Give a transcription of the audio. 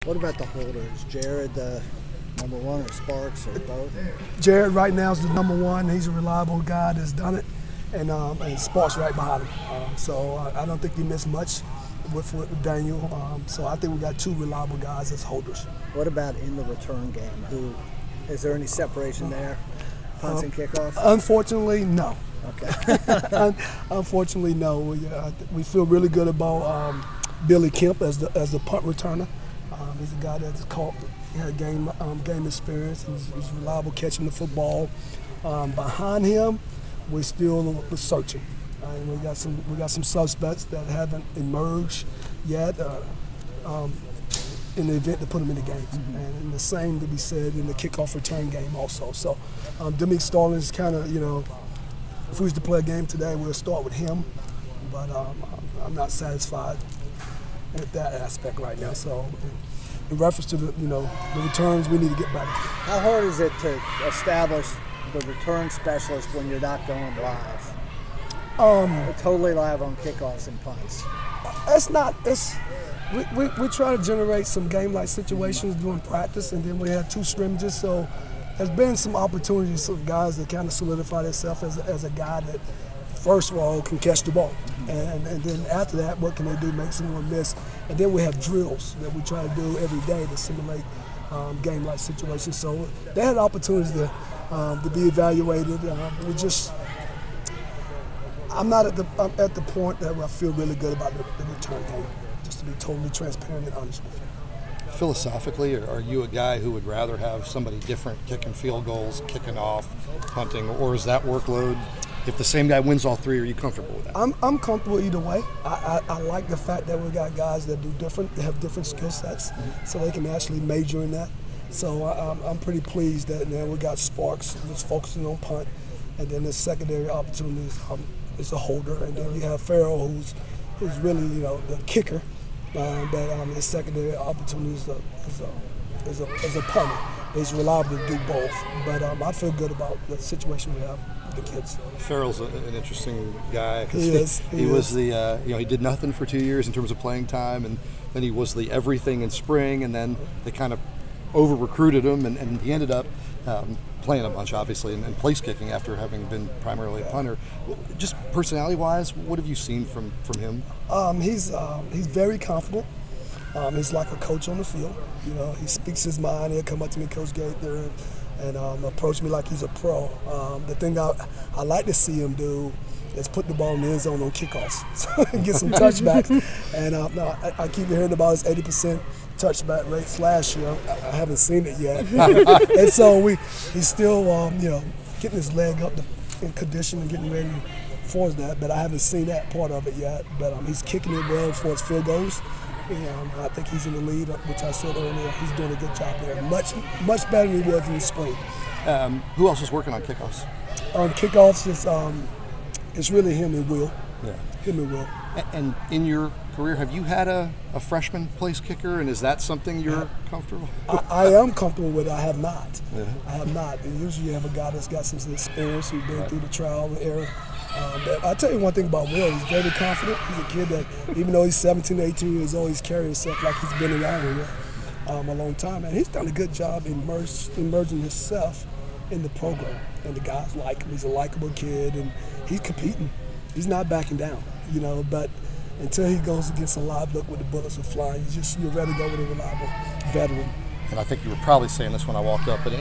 What about the holders? Jared the number one, or Sparks, or both? Jared right now is the number one. He's a reliable guy that's done it, and Sparks right behind him. So I don't think he missed much with Daniel. So I think we got two reliable guys as holders. What about in the return game? Is there any separation there? Punts and kickoffs? Unfortunately, no. Okay. Unfortunately, no. We feel really good about Billy Kemp as the punt returner. He's a guy that's had game experience, and he's reliable catching the football. Behind him, we're still searching. We got some suspects that haven't emerged yet in the event to put them in the game. Mm-hmm. And the same to be said in the kickoff return game also. So Demick Stallings kind of, if we was to play a game today, we'll start with him. But I'm not satisfied with that aspect right now. So in reference to the returns, we need to get better. How hard is it to establish the return specialist when you're not going live? We're totally live on kickoffs and punts. We try to generate some game-like situations during practice, and then we had two scrimmages. So there's been some opportunities for guys that kind of solidify themselves as a guy that, first of all, can catch the ball. Mm-hmm. And then after that, what can they do? Make someone miss. And then we have drills that we try to do every day to simulate game-like situations. So they had opportunities to be evaluated. I'm not at the point that I feel really good about the return game, just to be totally transparent and honest with you. Philosophically, are you a guy who would rather have somebody different kicking field goals, kicking off, punting, or is that workload, if the same guy wins all three, are you comfortable with that? I'm comfortable either way. I like the fact that we got guys that have different skill sets, so they can actually major in that. So I'm pretty pleased that now we got Sparks that's focusing on punt, and then the secondary opportunities is a holder, and then you have Farrell who's really the kicker, but his secondary opportunity is a punter. He's reliable to do both, but I feel good about the situation we have with the kids. Farrell's an interesting guy. He is. He was the he did nothing for 2 years in terms of playing time, and then he was the everything in spring, and then they kind of over recruited him, and he ended up playing a bunch, obviously, and place kicking after having been primarily a punter. Just personality-wise, what have you seen from him? He's very confident. He's like a coach on the field. He speaks his mind. He'll come up to me, Coach Gaither, and approach me like he's a pro. The thing I like to see him do is put the ball in the end zone on kickoffs, so get some touchbacks. And I keep hearing about his 80% touchback rates last year. I haven't seen it yet. And so he's still getting his leg up in condition and getting ready for that, but I haven't seen that part of it yet. But he's kicking it well for his field goals. I think he's in the lead, which I said earlier. He's doing a good job there. Much better than he was in the spring. Who else is working on kickoffs? On kickoffs, it's really him and Will. Yeah. Him and Will. And in your career, have you had a freshman place kicker, and is that something you're comfortable with? I am comfortable with it. I have not. Yeah. I have not. And usually you have a guy that's got some experience, who's been through the trial and error. But I'll tell you one thing about Will. He's very confident. He's a kid that, even though he's 17, 18 years old, he's carrying himself like he's been around here a long time. And he's done a good job immersing himself in the program. And the guys like him. He's a likable kid, and he's competing. He's not backing down, but until he goes against a live look with the bullets are flying, you're ready to go with a reliable veteran. And I think you were probably saying this when I walked up, but